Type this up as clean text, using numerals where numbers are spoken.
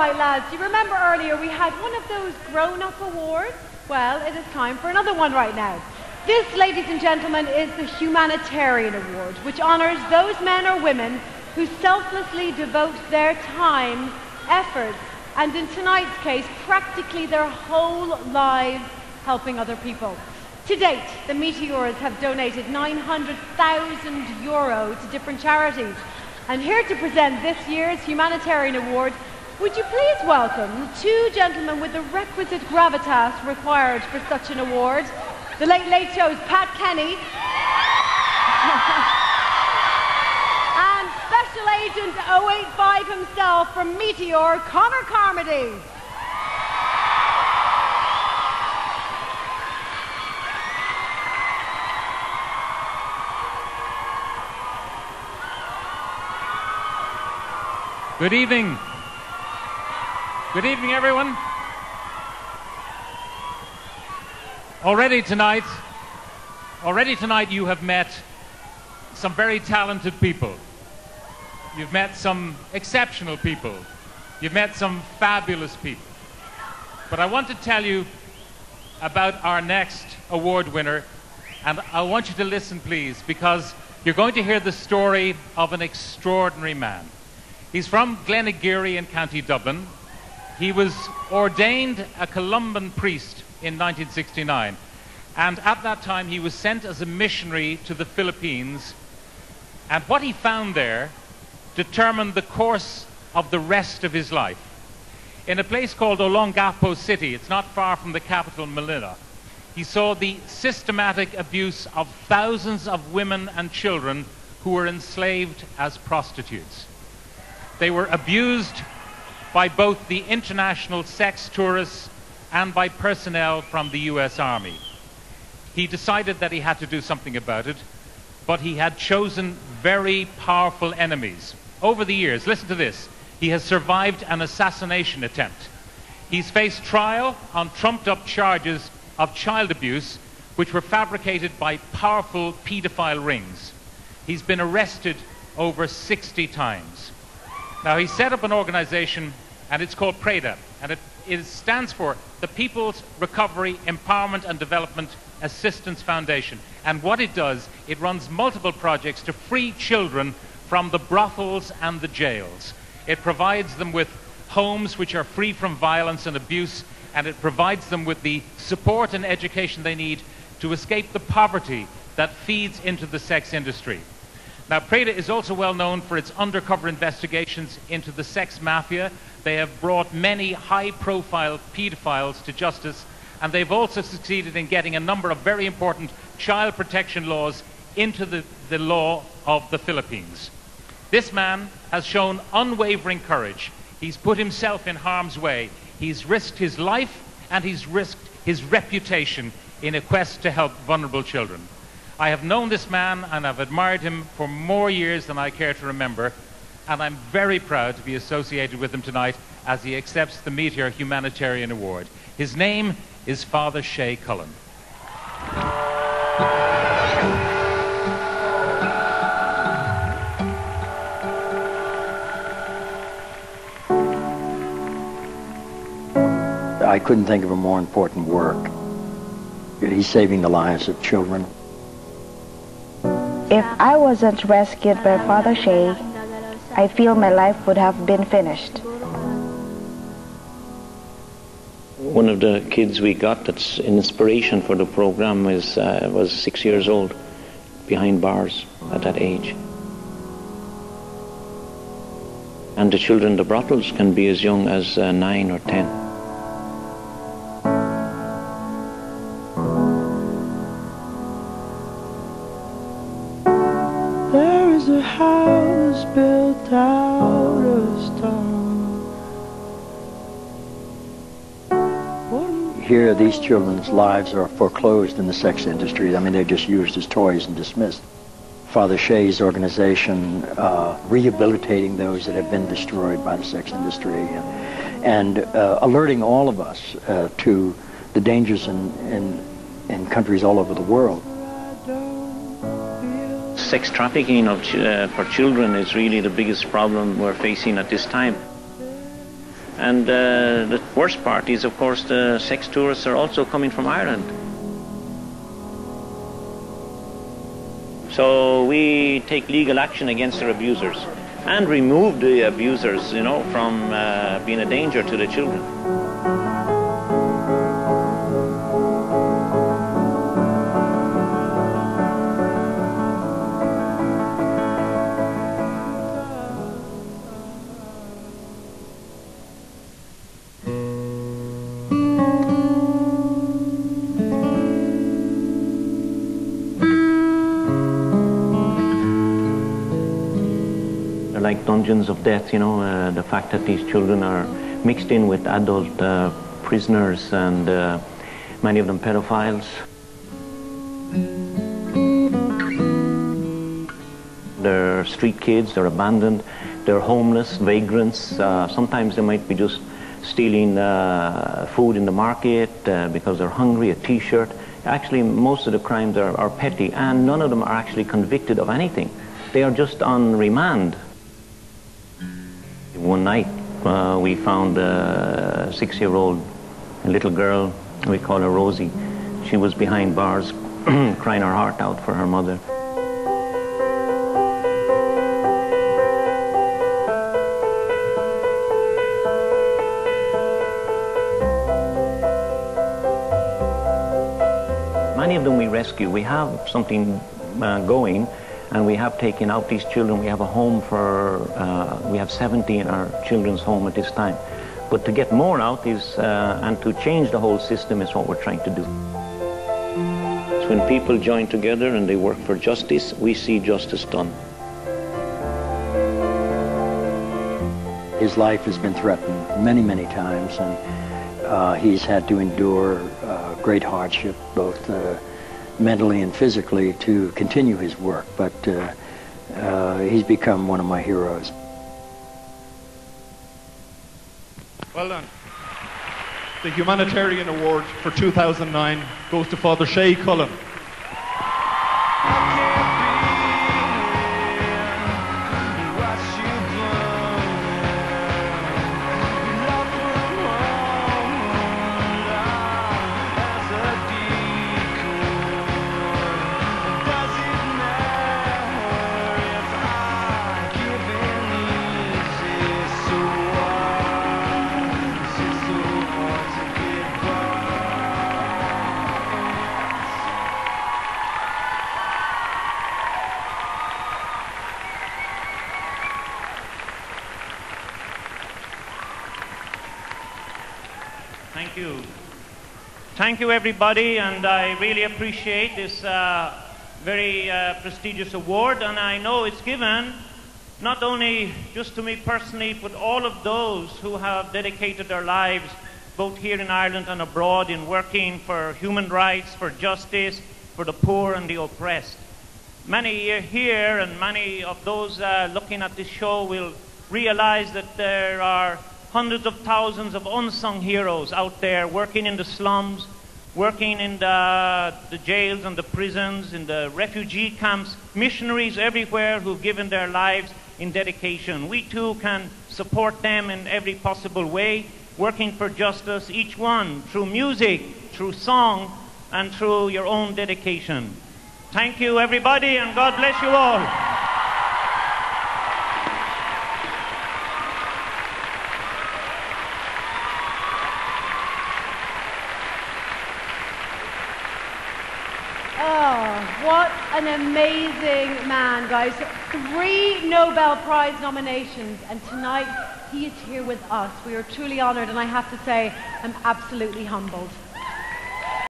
Right, lads, do you remember earlier we had one of those grown-up awards? Well, it is time for another one right now. This, ladies and gentlemen, is the Humanitarian Award, which honors those men or women who selflessly devote their time, efforts, and in tonight's case, practically their whole lives helping other people. To date, the Meteors have donated €900,000 to different charities. And here to present this year's Humanitarian Award, would you please welcome two gentlemen with the requisite gravitas required for such an award. The Late Late Show's Pat Kenny and Special Agent 085 himself from Meteor, Conor Carmody. Good evening. Good evening, everyone. Already tonight you have met some very talented people. You've met some exceptional people. You've met some fabulous people. But I want to tell you about our next award winner, and I want you to listen, please, because you're going to hear the story of an extraordinary man. He's from Glenageary in County Dublin. He was ordained a Columban priest in 1969, and at that time he was sent as a missionary to the Philippines, and what he found there determined the course of the rest of his life. In a place called Olongapo City, it's not far from the capital Manila, he saw the systematic abuse of thousands of women and children who were enslaved as prostitutes. They were abused by both the international sex tourists and by personnel from the US Army. He decided that he had to do something about it, but he had chosen very powerful enemies. Over the years, listen to this, he has survived an assassination attempt. He's faced trial on trumped-up charges of child abuse, which were fabricated by powerful paedophile rings. He's been arrested over 60 times. Now, he set up an organization, and it's called PREDA, and it stands for the People's Recovery, Empowerment and Development Assistance Foundation. And what it does, it runs multiple projects to free children from the brothels and the jails. It provides them with homes which are free from violence and abuse, and it provides them with the support and education they need to escape the poverty that feeds into the sex industry. Now, PREDA is also well known for its undercover investigations into the sex mafia. They have brought many high-profile pedophiles to justice, and they've also succeeded in getting a number of very important child protection laws into the law of the Philippines. This man has shown unwavering courage. He's put himself in harm's way. He's risked his life, and he's risked his reputation in a quest to help vulnerable children. I have known this man and I've admired him for more years than I care to remember, and I'm very proud to be associated with him tonight as he accepts the Meteor Humanitarian Award. His name is Father Shay Cullen. I couldn't think of a more important work. He's saving the lives of children. If I wasn't rescued by Father Shay, I feel my life would have been finished. One of the kids we got that's an inspiration for the program was 6 years old, behind bars at that age. And the children in the brothels can be as young as 9 or 10. A house built out of stone. Here, these children's lives are foreclosed in the sex industry. I mean, they're just used as toys and dismissed. Father Shay's organization, rehabilitating those that have been destroyed by the sex industry, and alerting all of us to the dangers in countries all over the world. Sex trafficking for children is really the biggest problem we're facing at this time. And the worst part is, of course, the sex tourists are also coming from Ireland. So we take legal action against their abusers and remove the abusers, you know, from being a danger to the children. Like dungeons of death, you know, the fact that these children are mixed in with adult prisoners and many of them pedophiles. They're street kids, they're abandoned, they're homeless, vagrants. Sometimes they might be just stealing food in the market because they're hungry, a t-shirt. Actually, most of the crimes are petty, and none of them are actually convicted of anything. They are just on remand. One night, we found a 6-year-old little girl, we call her Rosie. She was behind bars, crying her heart out for her mother. Many of them we rescue. We have something going. And we have taken out these children. We have a home for, we have 70 in our children's home at this time. But to get more out is, and to change the whole system is what we're trying to do. So when people join together and they work for justice, we see justice done. His life has been threatened many, many times, and he's had to endure great hardship, both mentally and physically, to continue his work, but he's become one of my heroes. Well done. The Humanitarian Award for 2009 goes to Father Shay Cullen. Thank you. Thank you, everybody, and I really appreciate this very prestigious award, and I know it's given not only just to me personally, but all of those who have dedicated their lives, both here in Ireland and abroad, in working for human rights, for justice, for the poor and the oppressed. Many here and many of those looking at this show will realize that there are hundreds of thousands of unsung heroes out there working in the slums, working in the jails and the prisons, in the refugee camps, missionaries everywhere who've given their lives in dedication. We too can support them in every possible way, working for justice, each one through music, through song, and through your own dedication. Thank you, everybody, and God bless you all. What an amazing man, guys. 3 Nobel Prize nominations, and tonight he is here with us. We are truly honored, and I have to say, I'm absolutely humbled.